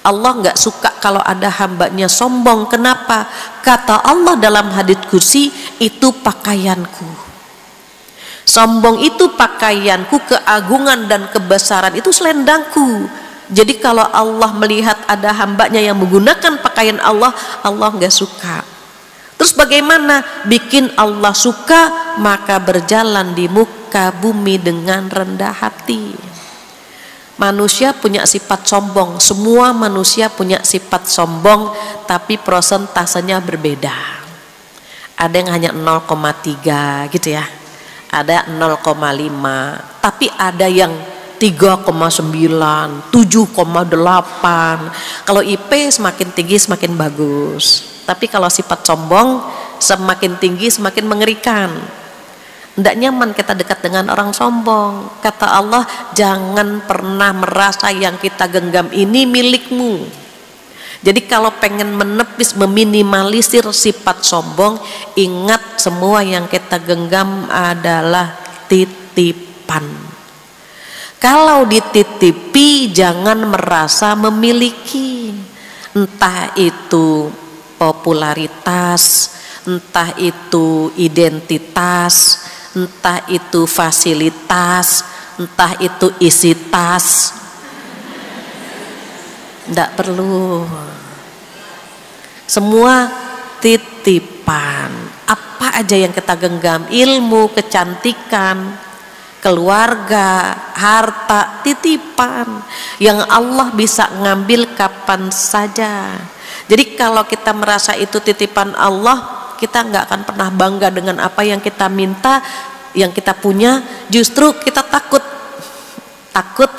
Allah nggak suka kalau ada hambanya sombong. Kenapa? Kata Allah dalam hadits kursi, itu pakaianku. Sombong itu pakaianku, keagungan dan kebesaran itu selendangku. Jadi kalau Allah melihat ada hambanya yang menggunakan pakaian Allah, Allah nggak suka. Terus bagaimana? Bikin Allah suka, maka berjalan di muka bumi dengan rendah hati. Manusia punya sifat sombong, semua manusia punya sifat sombong, tapi prosentasenya berbeda. Ada yang hanya 0,3 gitu ya, ada 0,5, tapi ada yang 3,9, 7,8. Kalau IP semakin tinggi semakin bagus, tapi kalau sifat sombong semakin tinggi semakin mengerikan. Tidak nyaman kita dekat dengan orang sombong. Kata Allah, jangan pernah merasa yang kita genggam ini milikmu. Jadi kalau pengen menepis, meminimalisir sifat sombong, ingat semua yang kita genggam adalah titipan. Kalau dititipi, jangan merasa memiliki. Entah itu popularitas, entah itu identitas, entah itu fasilitas, entah itu isi tas. Tidak perlu. Semua titipan. Apa aja yang kita genggam, ilmu, kecantikan, keluarga, harta, titipan yang Allah bisa ngambil kapan saja. Jadi kalau kita merasa itu titipan Allah, kita nggak akan pernah bangga dengan apa yang kita minta, yang kita punya. Justru kita takut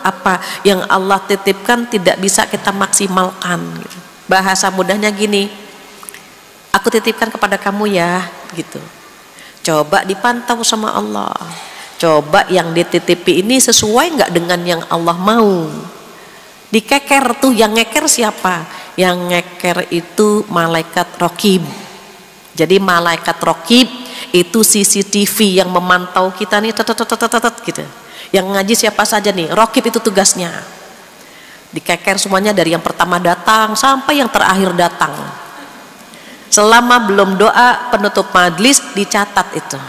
apa yang Allah titipkan tidak bisa kita maksimalkan. Bahasa mudahnya gini, aku titipkan kepada kamu ya, gitu. Coba dipantau sama Allah. Coba yang dititipi ini sesuai nggak dengan yang Allah mau. Dikeker tuh, yang ngeker siapa? Yang ngeker itu malaikat Raqib. Jadi malaikat Raqib itu CCTV yang memantau kita nih, gitu. Yang ngaji siapa saja nih, Raqib itu tugasnya. Dikeker semuanya dari yang pertama datang sampai yang terakhir datang. Selama belum doa penutup majlis dicatat itu.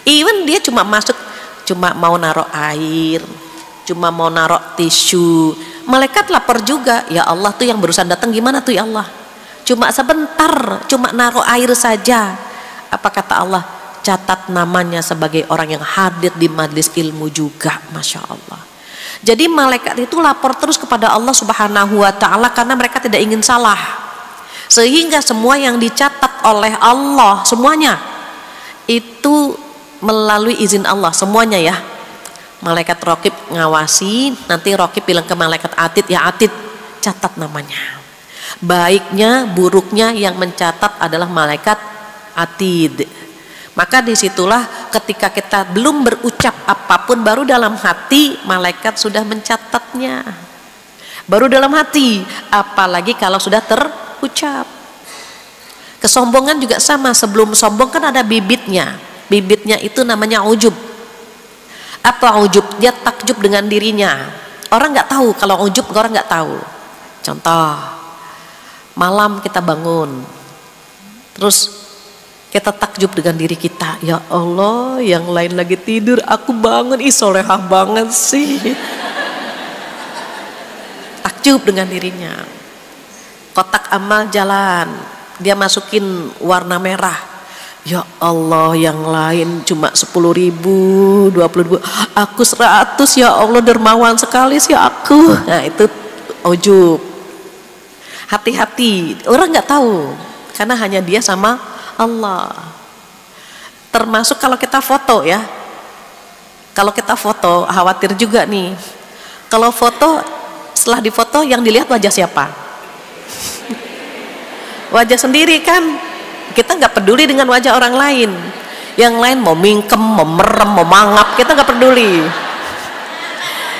Even dia cuma masuk, cuma mau naruh air, cuma mau naruh tisu, malaikat lapor juga, ya Allah tuh yang barusan datang gimana tuh ya Allah? Cuma sebentar, cuma naruh air saja. Apa kata Allah? Catat namanya sebagai orang yang hadir di majlis ilmu juga. Masya Allah. Jadi malaikat itu lapor terus kepada Allah Subhanahu wa ta'ala karena mereka tidak ingin salah. Sehingga semua yang dicatat oleh Allah, semuanya itu melalui izin Allah, semuanya ya. Malaikat Raqib ngawasi, nanti Raqib bilang ke malaikat Atid, ya Atid, catat namanya. Baiknya, buruknya yang mencatat adalah malaikat Atid. Maka disitulah ketika kita belum berucap apapun, baru dalam hati malaikat sudah mencatatnya. Baru dalam hati, apalagi kalau sudah terucap. Kesombongan juga sama, sebelum sombong kan ada bibitnya. Bibitnya itu namanya ujub. Apa ujub? Dia takjub dengan dirinya. Orang nggak tahu, kalau ujub orang nggak tahu. Contoh, malam kita bangun, terus kita takjub dengan diri kita, ya Allah, yang lain lagi tidur, aku bangun, ih solehah banget sih. Takjub dengan dirinya. Kotak amal jalan, dia masukin warna merah, ya Allah, yang lain cuma 10.000, 20.000, aku 100, ya Allah, dermawan sekali sih aku. Nah itu ujub. Hati-hati, orang nggak tahu karena hanya dia sama Allah. Termasuk kalau kita foto ya, kalau kita foto khawatir juga nih. Kalau foto, setelah difoto yang dilihat wajah siapa? Wajah sendiri kan. Kita nggak peduli dengan wajah orang lain. Yang lain mau mingkem, mau merem, mau mangap, kita nggak peduli.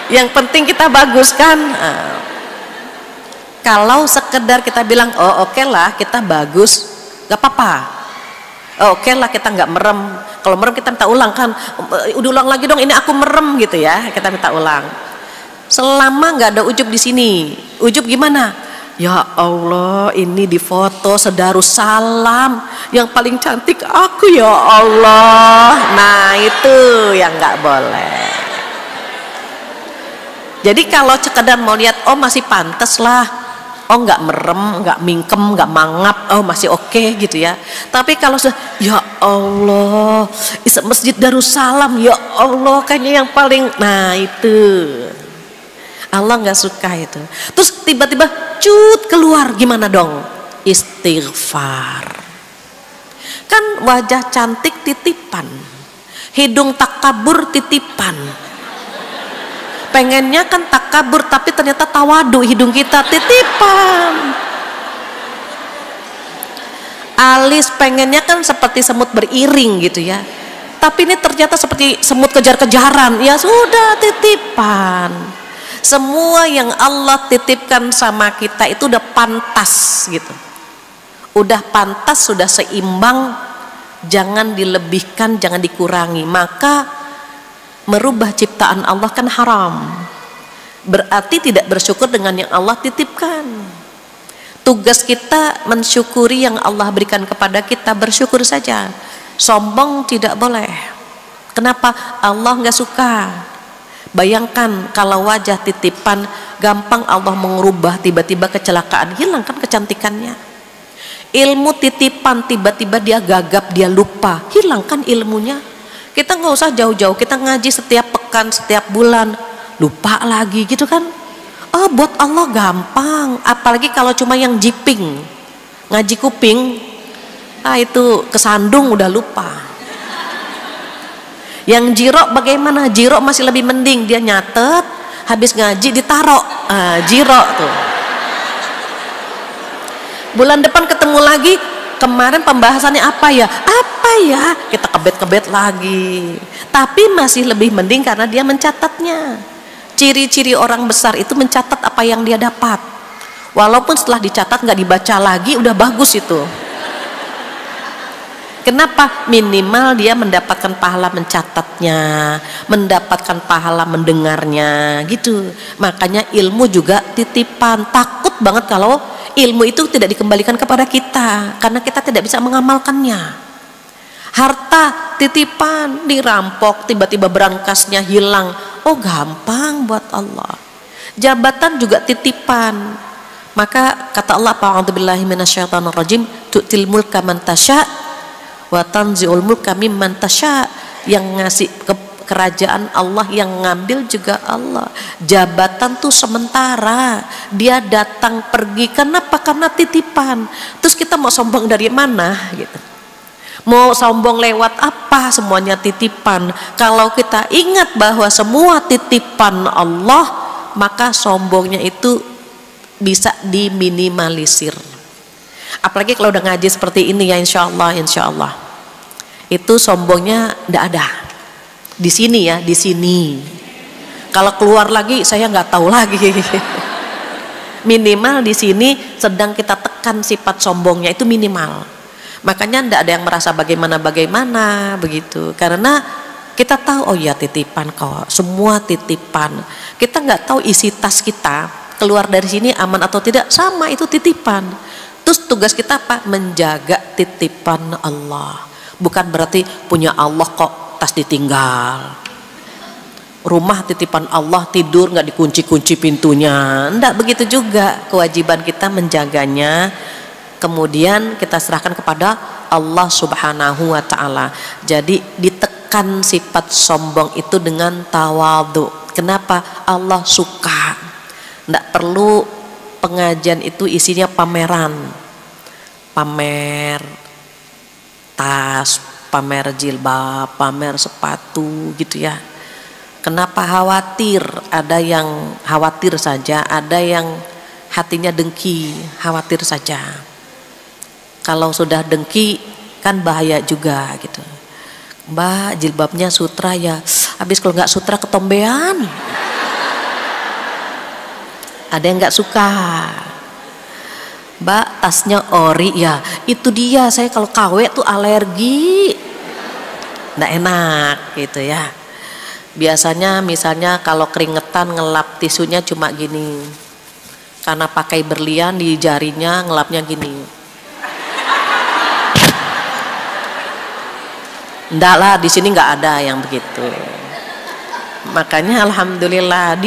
Yang penting kita bagus kan. Kalau sekedar kita bilang, oh oke lah kita bagus, gak apa-apa. Oh oke lah kita nggak merem. Kalau merem kita minta ulang kan, udah ulang lagi dong, ini aku merem gitu ya, kita minta ulang. Selama nggak ada ujub di sini, ujub gimana? Ya Allah, ini di foto sedarussalam yang paling cantik aku ya Allah. Nah itu yang nggak boleh. Jadi kalau sekedar mau lihat, oh masih pantas lah, oh nggak merem, nggak mingkem, nggak mangap, oh masih oke gitu ya. Tapi kalau sudah, ya Allah, Masjid Darussalam, ya Allah, kayaknya yang paling, nah itu Allah nggak suka itu. Terus tiba-tiba cut keluar, gimana dong? Istighfar. Kan wajah cantik titipan, hidung takabur titipan. Pengennya kan takabur, tapi ternyata tawadu, hidung kita titipan. Alis pengennya kan seperti semut beriring gitu ya, tapi ini ternyata seperti semut kejar-kejaran. Ya sudah, titipan. Semua yang Allah titipkan sama kita itu udah pantas gitu, udah pantas, sudah seimbang, jangan dilebihkan, jangan dikurangi. Maka merubah ciptaan Allah kan haram, berarti tidak bersyukur dengan yang Allah titipkan. Tugas kita mensyukuri yang Allah berikan kepada kita, bersyukur saja, sombong tidak boleh. Kenapa? Allah nggak suka. Bayangkan kalau wajah titipan, gampang Allah mengubah, tiba-tiba kecelakaan, hilang kan kecantikannya. Ilmu titipan, tiba-tiba dia gagap, dia lupa, hilang kan ilmunya. Kita nggak usah jauh-jauh, kita ngaji setiap pekan, setiap bulan, lupa lagi gitu kan. Oh, buat Allah gampang, apalagi kalau cuma yang jiping, ngaji kuping, itu kesandung udah lupa. Yang jiro bagaimana? Jiro masih lebih mending, dia nyatet, habis ngaji ditaro, jiro tuh. Bulan depan ketemu lagi, kemarin pembahasannya apa ya? Apa ya? Kita kebet-kebet lagi. Tapi masih lebih mending karena dia mencatatnya. Ciri-ciri orang besar itu mencatat apa yang dia dapat. Walaupun setelah dicatat nggak dibaca lagi, udah bagus itu. Kenapa? Minimal dia mendapatkan pahala mencatatnya, mendapatkan pahala mendengarnya gitu. Makanya ilmu juga titipan. Takut banget kalau ilmu itu tidak dikembalikan kepada kita, karena kita tidak bisa mengamalkannya. Harta titipan, dirampok, tiba-tiba berangkasnya hilang. Oh gampang buat Allah. Jabatan juga titipan. Maka kata Allah, a'udzubillahi minasyaitonirrajim, tu'til mulka man tasya' wa tanzi'ul mulka mimman tasya'. Yang ngasih kerajaan Allah, yang ngambil juga Allah. Jabatan tuh sementara, dia datang pergi. Kenapa? Karena titipan. Terus kita mau sombong dari mana gitu? Mau sombong lewat apa? Semuanya titipan. Kalau kita ingat bahwa semua titipan Allah, maka sombongnya itu bisa diminimalisir. Apalagi kalau udah ngaji seperti ini ya, insya Allah itu sombongnya ndak ada di sini ya, di sini. Kalau keluar lagi saya nggak tahu lagi. Minimal di sini sedang kita tekan sifat sombongnya itu minimal. Makanya ndak ada yang merasa bagaimana begitu, karena kita tahu oh ya titipan kok, semua titipan. Kita nggak tahu isi tas kita keluar dari sini aman atau tidak, sama itu titipan. Terus tugas kita apa? Menjaga titipan Allah. Bukan berarti punya Allah kok tas ditinggal. Rumah titipan Allah, tidur nggak dikunci-kunci pintunya. Enggak begitu juga. Kewajiban kita menjaganya. Kemudian kita serahkan kepada Allah Subhanahu wa ta'ala. Jadi ditekan sifat sombong itu dengan tawadhu. Kenapa? Allah suka. Enggak perlu pengajian itu isinya pameran, pamer tas, pamer jilbab, pamer sepatu gitu ya. Kenapa khawatir? Ada yang khawatir saja, ada yang hatinya dengki, khawatir saja. Kalau sudah dengki kan bahaya juga gitu. Mbak, jilbabnya sutra ya, habis kalau nggak sutra ketombean. Ada yang nggak suka. Mbak, tasnya ori ya, itu dia, saya kalau KW tuh alergi, nggak enak gitu ya. Biasanya misalnya kalau keringetan ngelap tisunya cuma gini, karena pakai berlian di jarinya, ngelapnya gini. Enggak lah, di sini nggak ada yang begitu. Makanya alhamdulillah